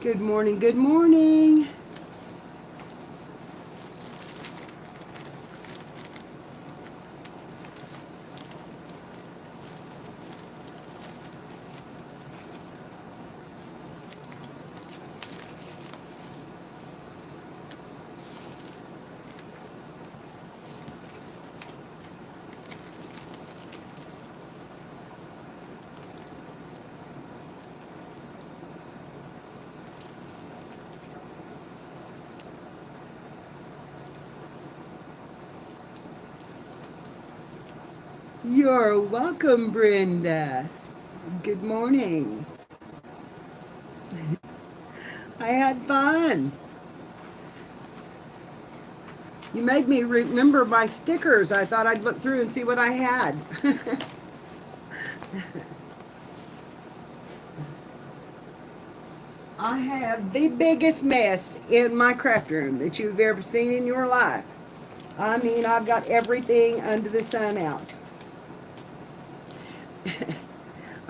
Good morning, good morning. You're welcome, Brenda. Good morning. I had fun. You made me remember my stickers. I thought I'd look through and see what I had. I have the biggest mess in my craft room that you've ever seen in your life. I mean, I've got everything under the sun out.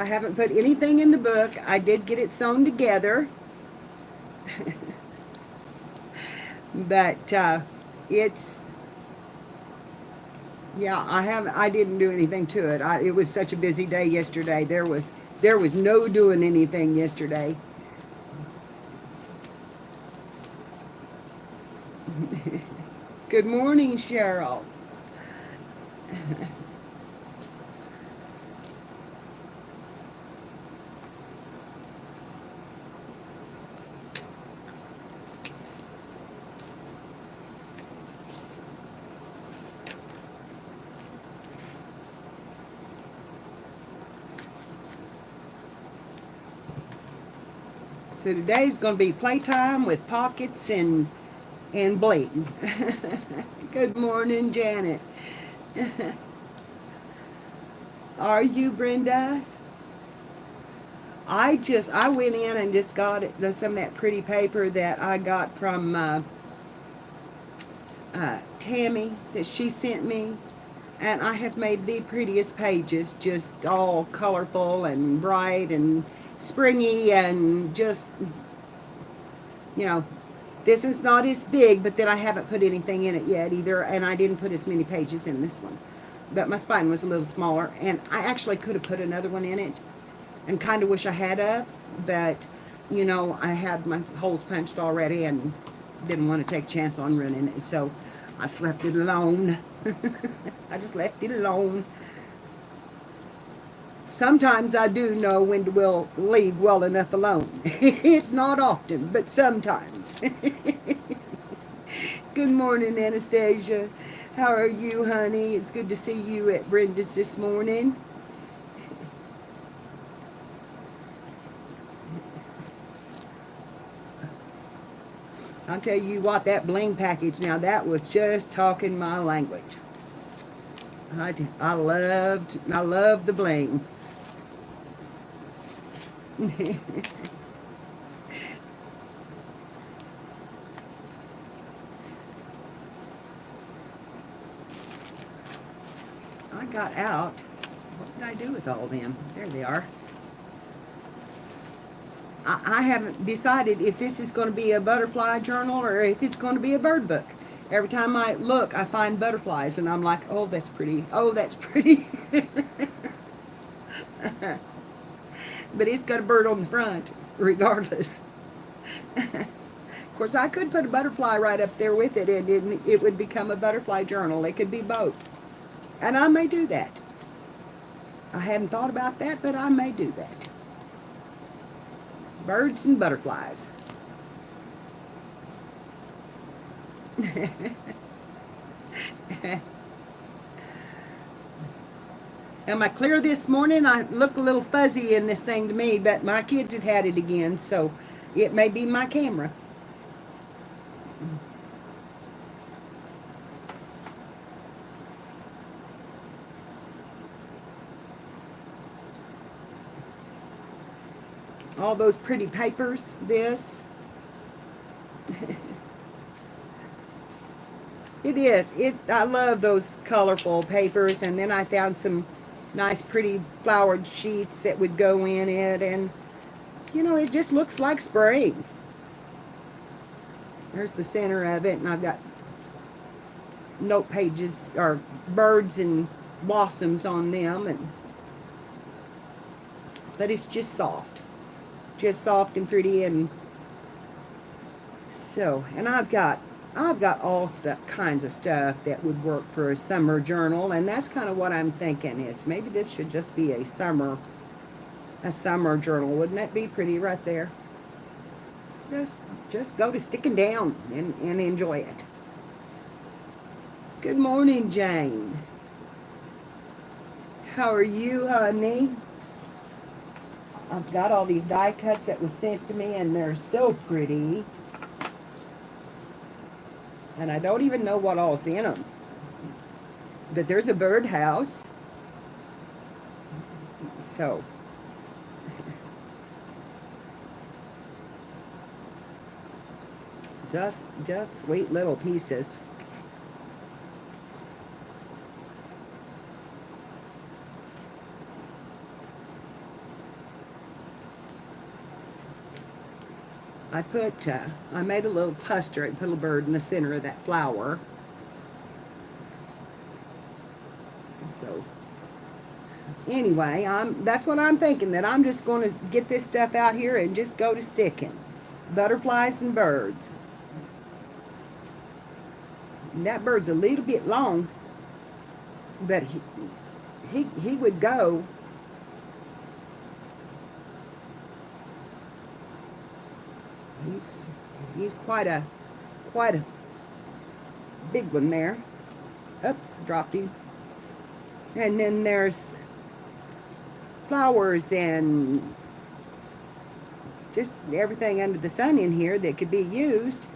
I haven't put anything in the book. I did get it sewn together. But it's, yeah, I didn't do anything to it. It was such a busy day yesterday. There was no doing anything yesterday. Good morning, Cheryl. So today's going to be playtime with pockets and bling. Good morning, Janet. Are you, Brenda? I went in and just got some of that pretty paper that I got from Tammy that she sent me. And I have made the prettiest pages, just all colorful and bright and springy and just, you know, this is not as big, but then I haven't put anything in it yet either, and I didn't put as many pages in this one. But my spine was a little smaller, and I actually could have put another one in it, and kind of wish I had of, but, you know, I had my holes punched already and didn't want to take a chance on running it, so I just left it alone. I just left it alone. Sometimes I do know when to leave well enough alone. It's not often, but sometimes. Good morning, Anastasia. How are you, honey? It's good to see you at Brenda's this morning. I'll tell you what, that bling package, now that was just talking my language. I love the bling. I got out. What did I do with all of them? There they are. I haven't decided if this is going to be a butterfly journal or if it's going to be a bird book. Every time I look, I find butterflies, and I'm like, oh, that's pretty. Oh, that's pretty. But it's got a bird on the front, regardless. Of course, I could put a butterfly right up there with it, and it would become a butterfly journal. It could be both. And I may do that. I hadn't thought about that, but I may do that. Birds and butterflies. Am I clear this morning? I look a little fuzzy in this thing to me, but my kids had it again, so it may be my camera. All those pretty papers, this. It is. I love those colorful papers, and then I found some nice pretty flowered sheets that would go in it, and you know, it just looks like spring. Here's the center of it, and I've got note pages or birds and blossoms on them, and but it's just soft and pretty. And so, and I've got all kinds of stuff that would work for a summer journal, and that's kind of what I'm thinking is maybe this should just be a summer journal. Wouldn't that be pretty right there? Just go to sticking down and enjoy it. Good morning, Jane. How are you, honey? I've got all these die cuts that was sent to me, and they're so pretty. And I don't even know what all's in them. But there's a birdhouse. So. Just sweet little pieces. I made a little cluster and put a bird in the center of that flower. So anyway, that's what I'm thinking, that I'm just going to get this stuff out here and just go to sticking. Butterflies and birds. And that bird's a little bit long, but he would go. He's quite a big one there. Oops, dropped him. And then there's flowers and just everything under the sun in here that could be used.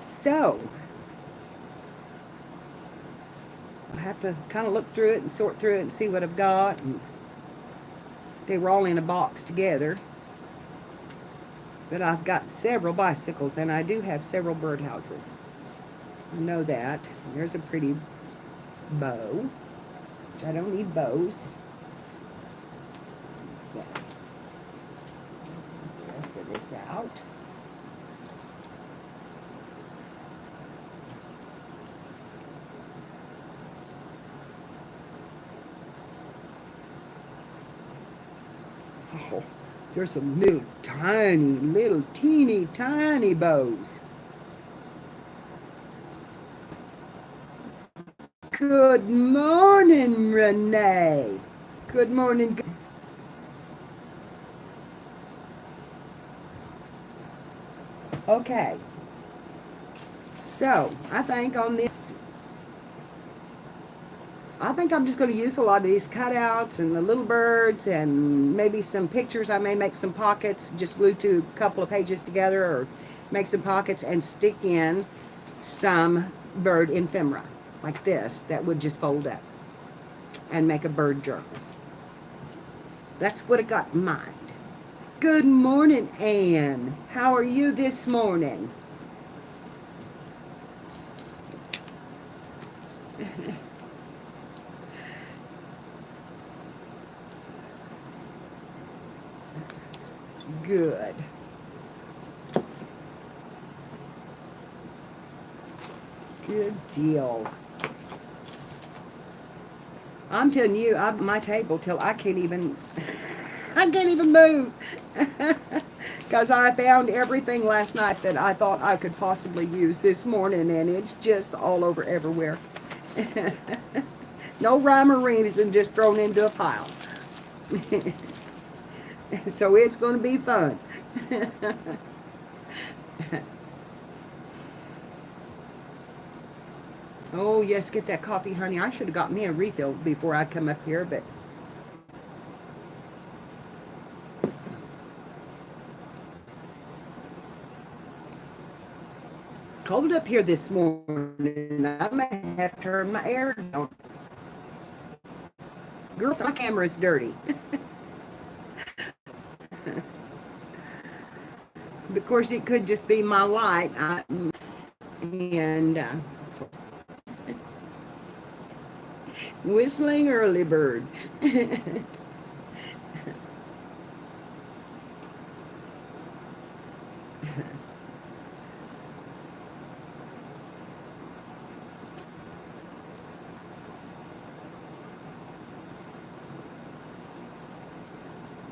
So I have to kind of look through it and sort through it and see what I've got. And they were all in a box together. But I've got several bicycles, and I do have several birdhouses. I know that. There's a pretty bow, which I don't need bows. Yeah. Get the rest of this out. Oh, there's some little teeny tiny bows. Good morning, Renee. Good morning. Okay. So, I think I'm just going to use a lot of these cutouts and the little birds and maybe some pictures. I may make some pockets, just glue a couple of pages together, or make some pockets and stick in some bird ephemera like this that would just fold up and make a bird journal. That's what I got in mind. Good morning, Anne. How are you this morning? Good. Good deal. I'm telling you, I'm at my table till I can't even move. Because I found everything last night that I thought I could possibly use this morning, and it's just all over everywhere. No rhyme or reason, just thrown into a pile. So it's going to be fun. Oh, yes, get that coffee, honey. I should have got me a refill before I come up here, but it's cold up here this morning. I may have to turn my air down. Girls, my camera's dirty. Of course, it could just be my light. Whistling early bird.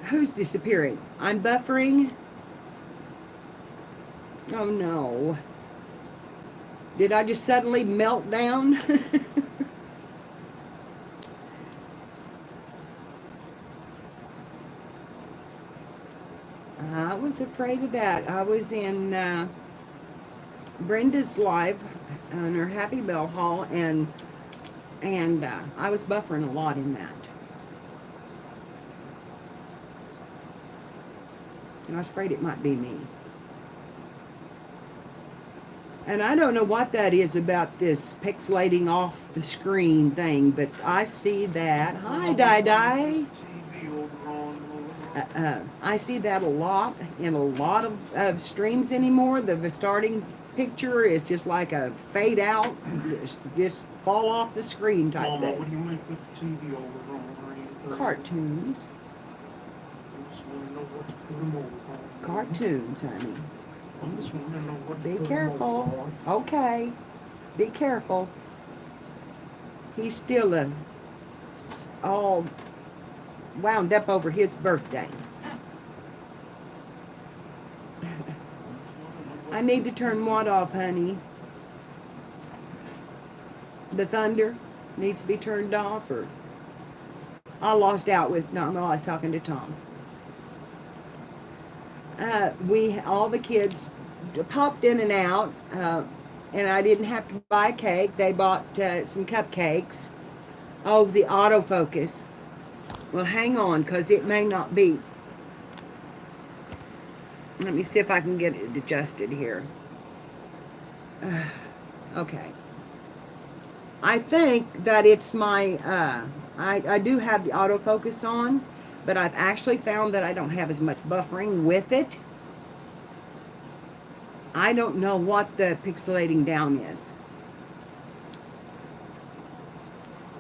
Who's disappearing? I'm buffering. Oh no. Did I just suddenly melt down? I was afraid of that. I was in Brenda's live on her Happy Bell haul, and I was buffering a lot in that. And I was afraid it might be me. And I don't know what that is about this pixelating off the screen thing, but I see that. Hi, Di Di. I see that a lot in a lot of streams anymore. The starting picture is just like a fade out, just fall off the screen type Mama, thing. what do you make with the TV over on? Cartoons. I just want to know what to put them over on. Cartoons, honey. I just want to know what to Be put 'em careful. over on. Okay. Be careful. He's still all wound up over his birthday. I need to turn what off, honey? The thunder needs to be turned off, or I lost out with, no, I was talking to Tom. All the kids popped in and out, and I didn't have to buy a cake. They bought some cupcakes. Oh, the autofocus. Well, hang on, because it may not be. Let me see if I can get it adjusted here. Okay. I think that it's my, I do have the autofocus on, but I've actually found that I don't have as much buffering with it. I don't know what the pixelating down is.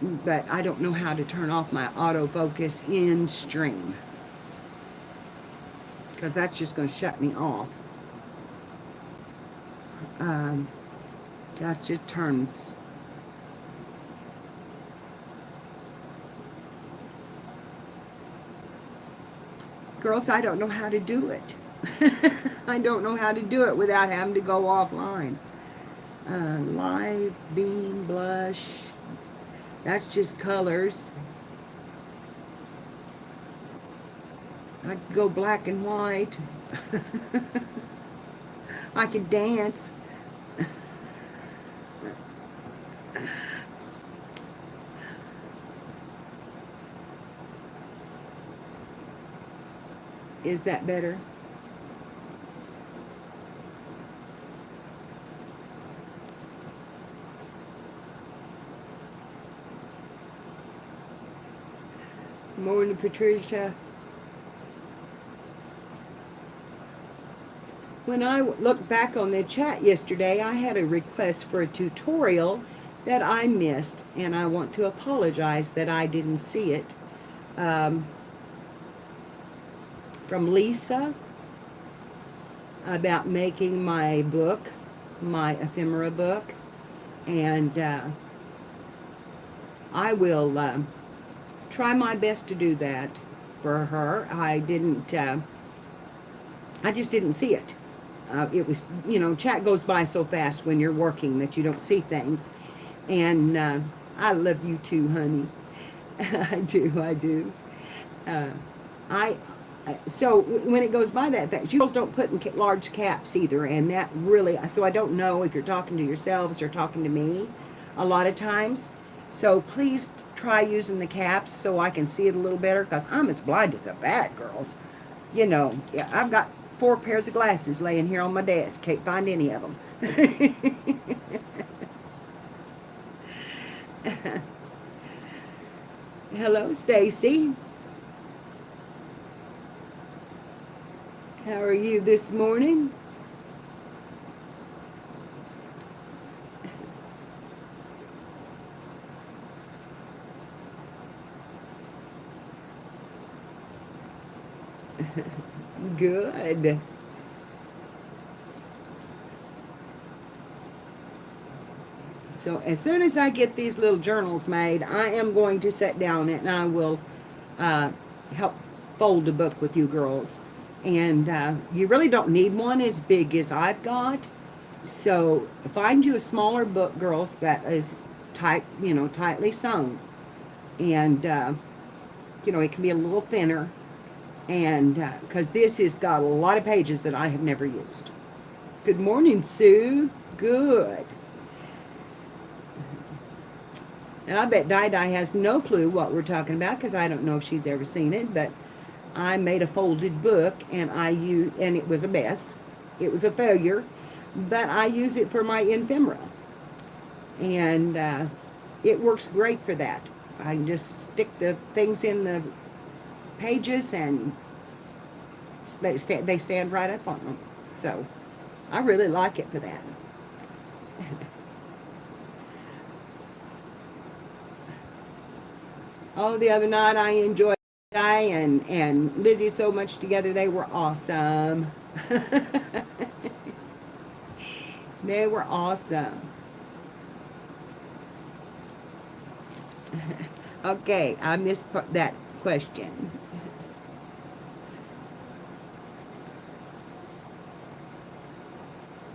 But I don't know how to turn off my autofocus in stream, because that's just going to shut me off. That just turns. Girls, I don't know how to do it. I don't know how to do it without having to go offline. Live, beam, blush. That's just colors. I could go black and white. I could dance. Is that better? Morning, Patricia. When I looked back on the chat yesterday, I had a request for a tutorial that I missed, and I want to apologize that I didn't see it. From Lisa about making my book, my ephemera book, and I will try my best to do that for her. I just didn't see it. It was, chat goes by so fast when you're working that you don't see things. And I love you too, honey. I do. So when it goes by that fast, you girls don't put in large caps either, and that really, so I don't know if you're talking to yourselves or talking to me a lot of times. So please try using the caps so I can see it a little better, because I'm as blind as a bat, girls. Yeah, I've got 4 pairs of glasses laying here on my desk. Can't find any of them. Hello, Stacy. How are you this morning? Good. So as soon as I get these little journals made, I am going to sit down and I will help fold a book with you girls. And you really don't need one as big as I've got. So find you a smaller book, girls, that is tight, tightly sewn. And, it can be a little thinner. And because this has got a lot of pages that I have never used. Good morning, Sue. Good. And I bet Di has no clue what we're talking about because I don't know if she's ever seen it, but I made a folded book and and it was a mess. It was a failure, but I use it for my ephemera. And it works great for that. I can just stick the things in the pages and they stand right up on them. So I really like it for that. Oh, the other night I enjoyed Di and Lizzie so much together. They were awesome. They were awesome. Okay, I missed that question.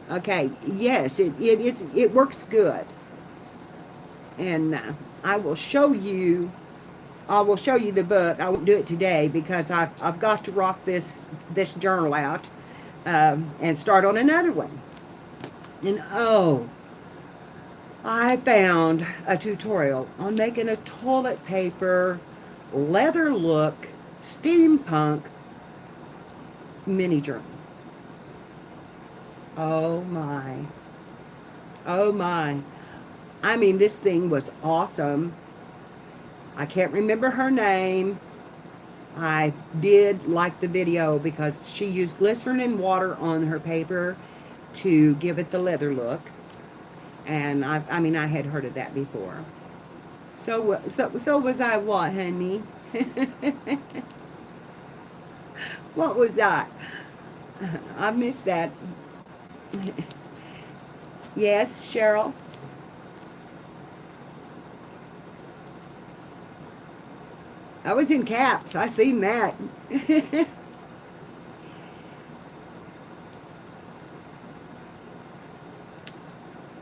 Okay, yes, it works good. And I will show you the book. I won't do it today because I've got to rock this journal out and start on another one. And I found a tutorial on making a toilet paper leather look steampunk mini journal. Oh my. Oh my. I mean, this thing was awesome. I can't remember her name. I did like the video because she used glycerin and water on her paper to give it the leather look. And I had heard of that before. So was I what, honey? What was that? I missed that. Yes, Cheryl? I was in caps. I seen that.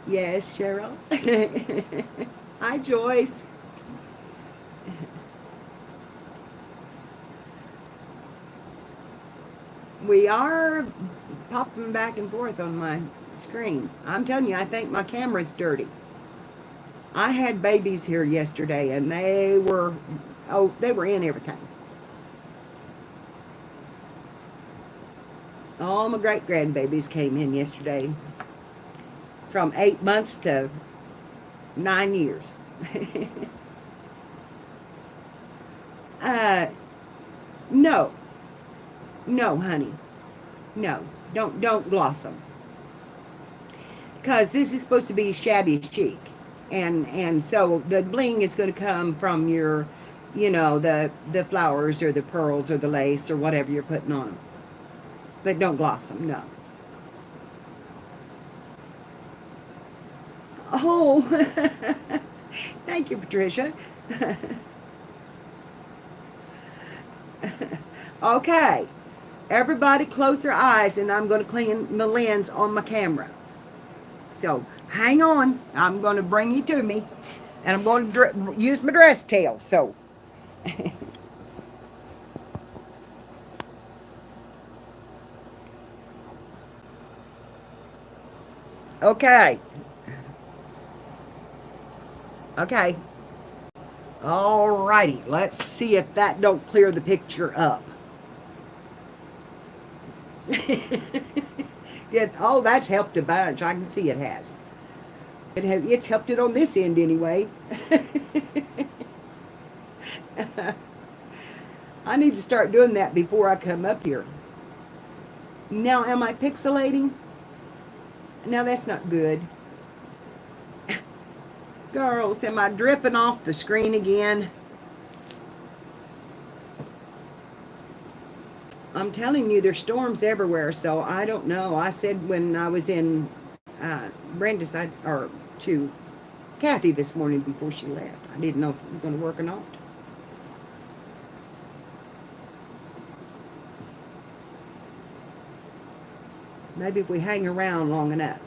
Yes, Cheryl. Hi, Joyce. We are popping back and forth on my screen. I'm telling you, I think my camera's dirty. I had babies here yesterday, and they were in everything. All my great-grandbabies came in yesterday. From 8 months to 9 years. No. No, honey. No. Don't gloss them. Because this is supposed to be shabby chic. And so the bling is going to come from your, the flowers or the pearls or the lace or whatever you're putting on them. But don't gloss them, no. Oh, thank you, Patricia. Okay, everybody close their eyes and I'm going to clean the lens on my camera. So hang on, I'm going to bring you to me and I'm going to use my dress tails. So okay. Okay. Alrighty, let's see if that don't clear the picture up. Yeah, oh, that's helped a bunch. I can see it has. It's helped it on this end anyway. I need to start doing that before I come up here. Now, am I pixelating? Now, that's not good. Girls, am I dripping off the screen again? I'm telling you, there's storms everywhere, so I don't know. I said when I was in Brandis, to Kathy this morning before she left. I didn't know if it was going to work or not. Maybe if we hang around long enough.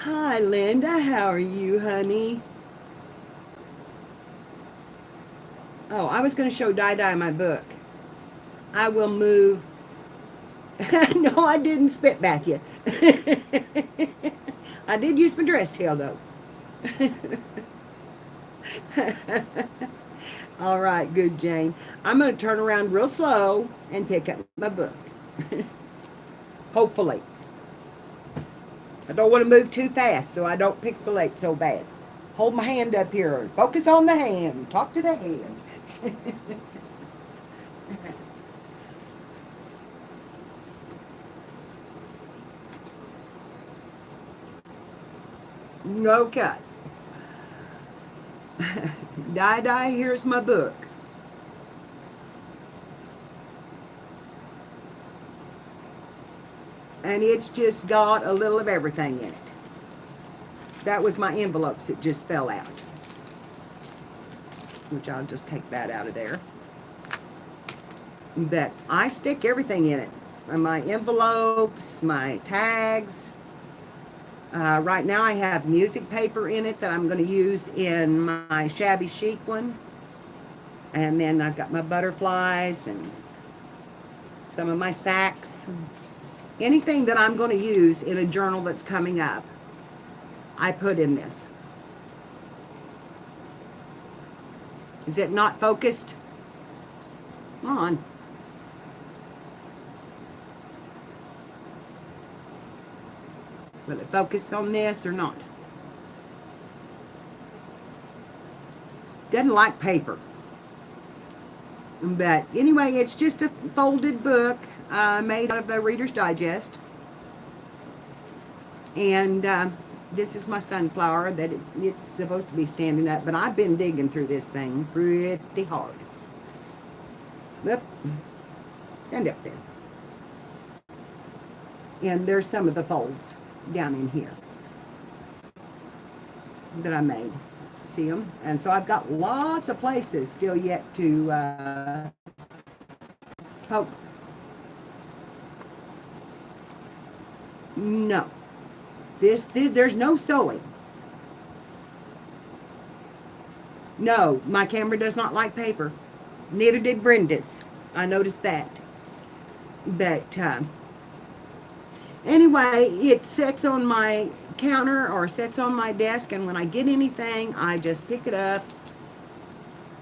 Hi, Linda. How are you, honey? Oh, I was going to show Di my book. I will move. No, I didn't spit bath you. I did use my dress tail, though. All right, good, Jane. I'm going to turn around real slow and pick up my book. Hopefully. I don't want to move too fast so I don't pixelate so bad. Hold my hand up here. Focus on the hand. Talk to the hand. Okay. Di, here's my book. And it's just got a little of everything in it. That was my envelopes that just fell out. Which I'll just take that out of there. But I stick everything in it. My envelopes, my tags. Right now I have music paper in it that I'm going to use in my shabby chic one. And then I've got my butterflies and some of my sacks. Anything that I'm going to use in a journal that's coming up, I put in this. Is it not focused? Come on. Will it focus on this or not? Doesn't like paper. But anyway, it's just a folded book made out of a Reader's Digest. And this is my sunflower that it's supposed to be standing up. But I've been digging through this thing pretty hard. Look. Stand up there. And there's some of the folds down in here that I made. See them? And so I've got lots of places still yet to poke. No. This there's no sewing. No, my camera does not like paper. Neither did Brenda's. I noticed that. But anyway, it sits on my counter or sits on my desk, and when I get anything, I just pick it up,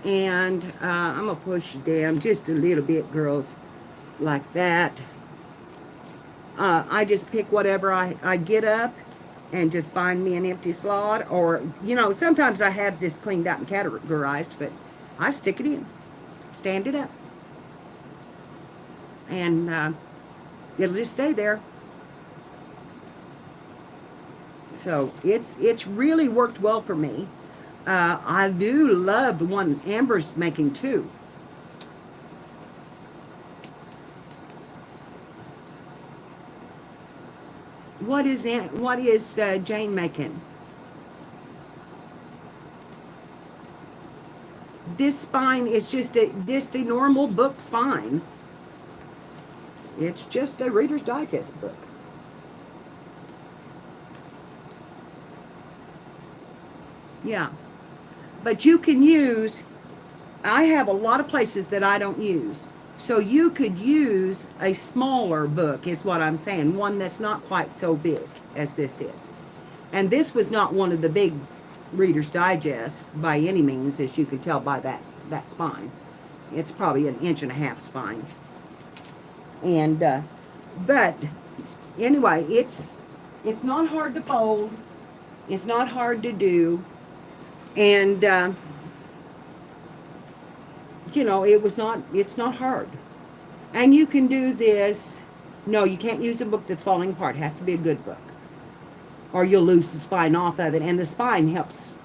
and I'm going to push it down just a little bit, girls, like that. I just pick whatever I get up and just find me an empty slot, or, you know, sometimes I have this cleaned out and categorized, but I stick it in, stand it up, and it'll just stay there. So it's really worked well for me. I do love the one Amber's making too. What is Jane making? This spine is just a normal book spine. It's just a Reader's Digest book. Yeah, but you can use, I have a lot of places that I don't use. So you could use a smaller book is what I'm saying. One that's not quite so big as this is. And this was not one of the big Reader's Digest by any means, as you can tell by that spine. It's probably 1.5 inch spine. And, but anyway, it's not hard to fold. It's not hard to do. And, you know, it's not hard. And you can do this. No, you can't use a book that's falling apart. It has to be a good book. Or you'll lose the spine off of it. And the spine helps.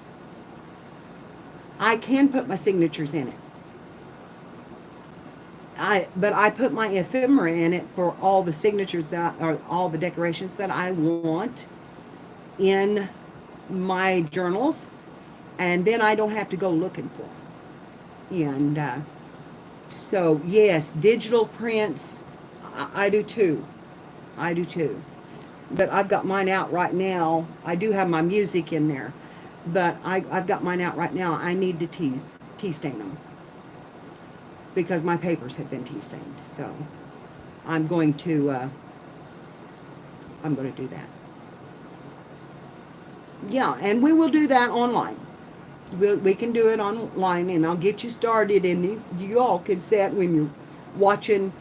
I can put my signatures in it. But I put my ephemera in it for all the signatures or all the decorations that I want in my journals, and then I don't have to go looking for them. And so, yes, digital prints, I do too. I do too. But I've got mine out right now. I do have my music in there, but I've got mine out right now. I need to tea stain them because my papers have been tea stained. So I'm going to do that. Yeah, and we will do that online. We can do it online, and I'll get you started, and you all can sit when you're watching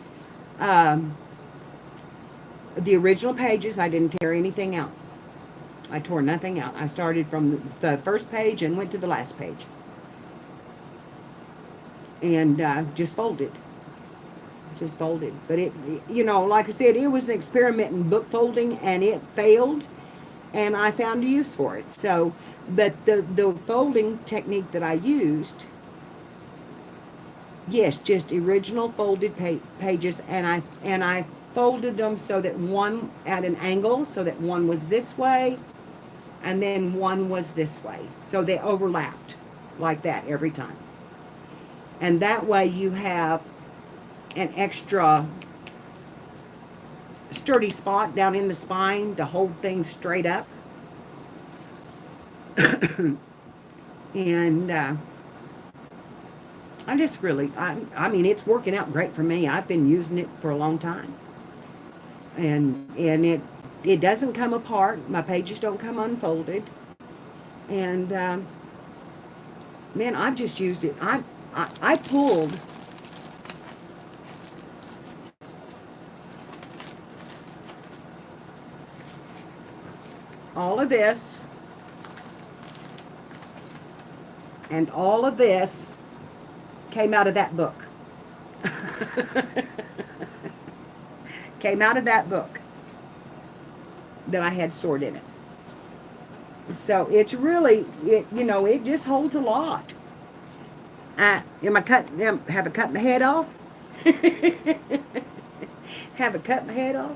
the original pages. I didn't tear anything out. I tore nothing out. I started from the first page and went to the last page. And just folded. Just folded. But it, like I said, it was an experiment in book folding, and it failed, and I found a use for it. So, but the folding technique that I used, yes, just original folded pages, and I folded them so that one at an angle, so that one was this way, and then one was this way. So they overlapped like that every time. And that way you have an extra sturdy spot down in the spine to hold things straight up. And I just really, I mean, it's working out great for me. I've been using it for a long time. And it doesn't come apart. My pages don't come unfolded. And man, I've just used it. I pulled all of this and all of this came out of that book. Came out of that book that I had stored in it. So it's really, it just holds a lot. Have I cut my head off? Have I cut my head off?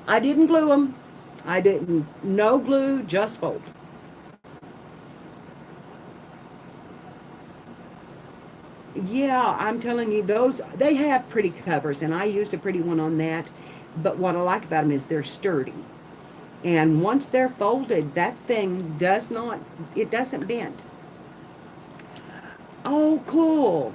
I didn't glue them. I didn't, no glue, just fold. Yeah, I'm telling you, they have pretty covers, and I used a pretty one on that. But what I like about them is they're sturdy. And once they're folded, that thing doesn't bend. Oh, cool.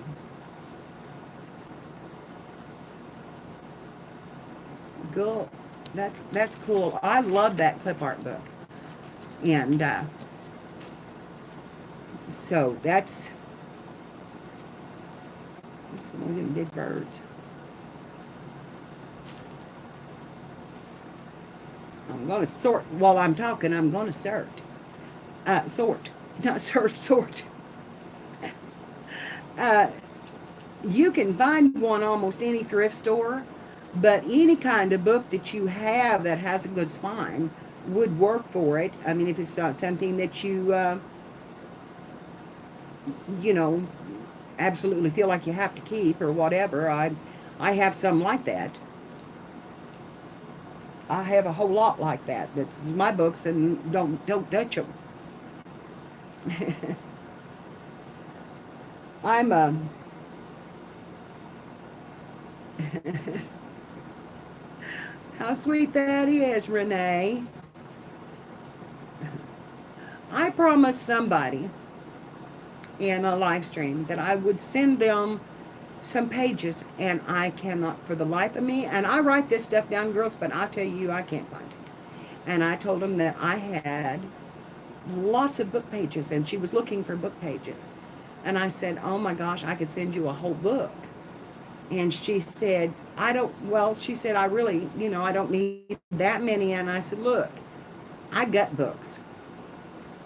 Cool. That's cool. I love that clip art book. And so that's one of them big birds. I'm going to sort. While I'm talking, I'm going to sort. Sort. Not sort. You can find one almost any thrift store, but any kind of book that you have that has a good spine would work for it. I mean, if it's not something that you, absolutely feel like you have to keep or whatever. I have some like that. I have a whole lot like that. That's my books, and don't touch them. I'm how sweet that is, Renee. I promised somebody in a live stream that I would send them some pages, and I cannot for the life of me. And I write this stuff down, girls, but I tell you, I can't find it. And I told them that I had lots of book pages, and she was looking for book pages. And I said, oh my gosh, I could send you a whole book. And she said, I really, I don't need that many. And I said, look, I gut books.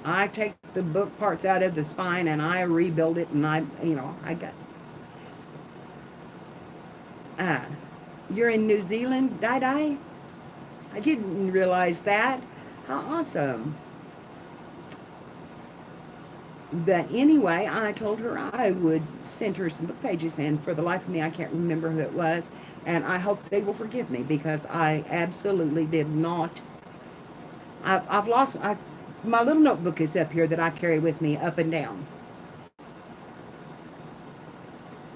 I take the book parts out of the spine and I rebuild it, and I gut. You're in New Zealand, Di? I didn't realize that. How awesome. But anyway, I told her I would send her some book pages, and for the life of me, I can't remember who it was. And I hope they will forgive me, because I absolutely did not. my little notebook is up here that I carry with me up and down.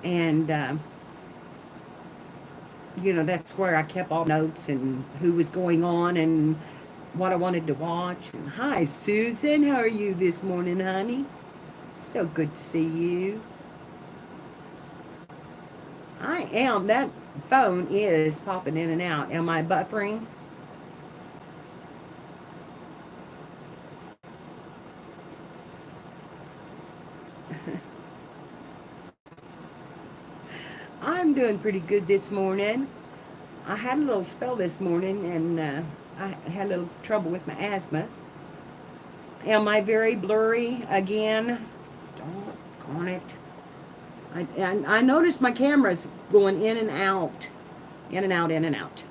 And, you know, that's where I kept all notes and who was going on and what I wanted to watch. And hi, Susan. How are you this morning, honey? So good to see you. That phone is popping in and out. Am I buffering? I'm doing pretty good this morning. I had a little spell this morning and I had a little trouble with my asthma. Am I very blurry again? Doggone it. I noticed my camera's going in and out. In and out, in and out.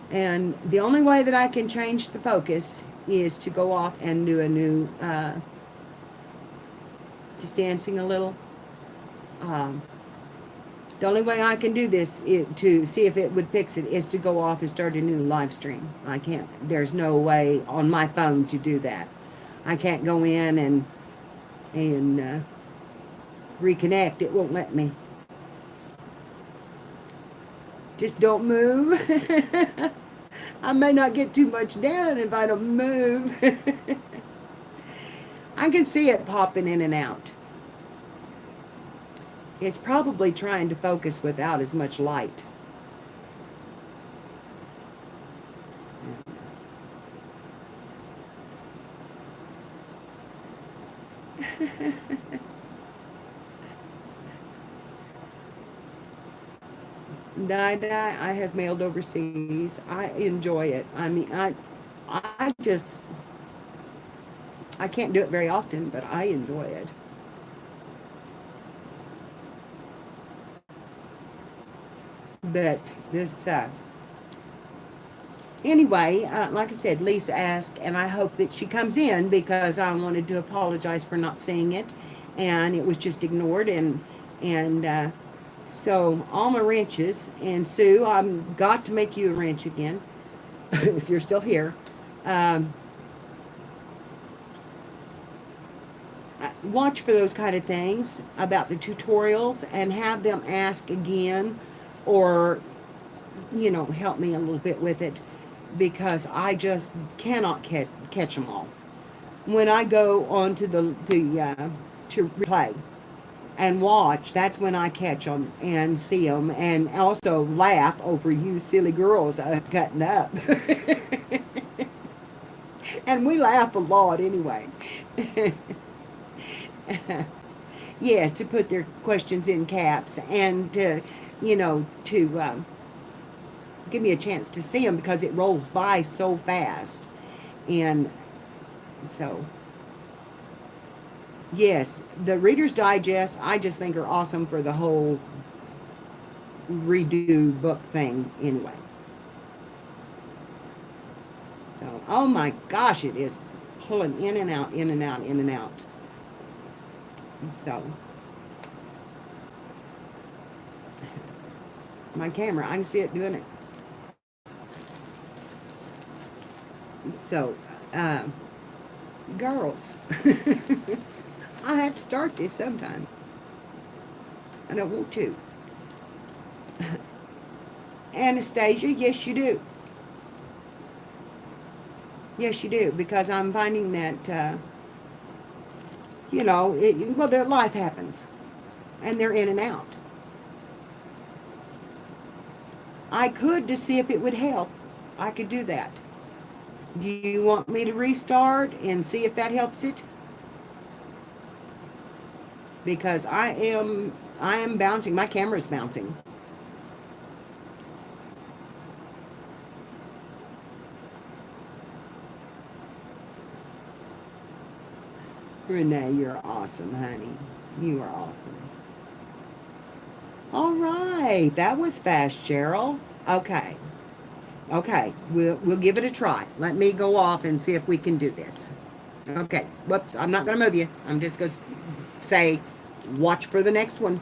And the only way that I can change the focus is to go off and do a new, just dancing a little. The only way I can do this to see if it would fix it is to go off and start a new live stream. I can't, there's no way on my phone to do that. I can't go in and reconnect. It won't let me. Just don't move. I may not get too much down if I don't move. I can see it popping in and out. It's probably trying to focus without as much light. Die, I have mailed overseas. I enjoy it. I mean, I can't do it very often, but I enjoy it. But this, anyway, like I said, Lisa asked, and I hope that she comes in because I wanted to apologize for not seeing it, and it was just ignored, and so all my wrenches, and Sue, I've got to make you a wrench again, if you're still here. Watch for those kind of things about the tutorials and have them ask again, or, you know, help me a little bit with it, because I just cannot catch them all. When I go on to to replay and watch, that's when I catch them and see them, and also laugh over you silly girls cutting up. And we laugh a lot anyway. Yes, to put their questions in caps and to, you know, to give me a chance to see them, because it rolls by so fast. And so, yes, the Reader's Digest, I just think are awesome for the whole redo book thing anyway. So, oh my gosh, it is pulling in and out, in and out, in and out. So, my camera, I can see it doing it. So, girls, I have to start this sometime. I don't want to. Anastasia, yes you do. Yes you do, because I'm finding that, you know, well, their life happens, and they're in and out. I could, to see if it would help, I could do that. Do you want me to restart and see if that helps it? Because I am bouncing. My camera's bouncing. Renee, you're awesome, honey. You are awesome. All right, that was fast, Cheryl. Okay. Okay, we'll give it a try. Let me go off and see if we can do this. Okay, whoops, I'm not going to move you. I'm just going to say, watch for the next one.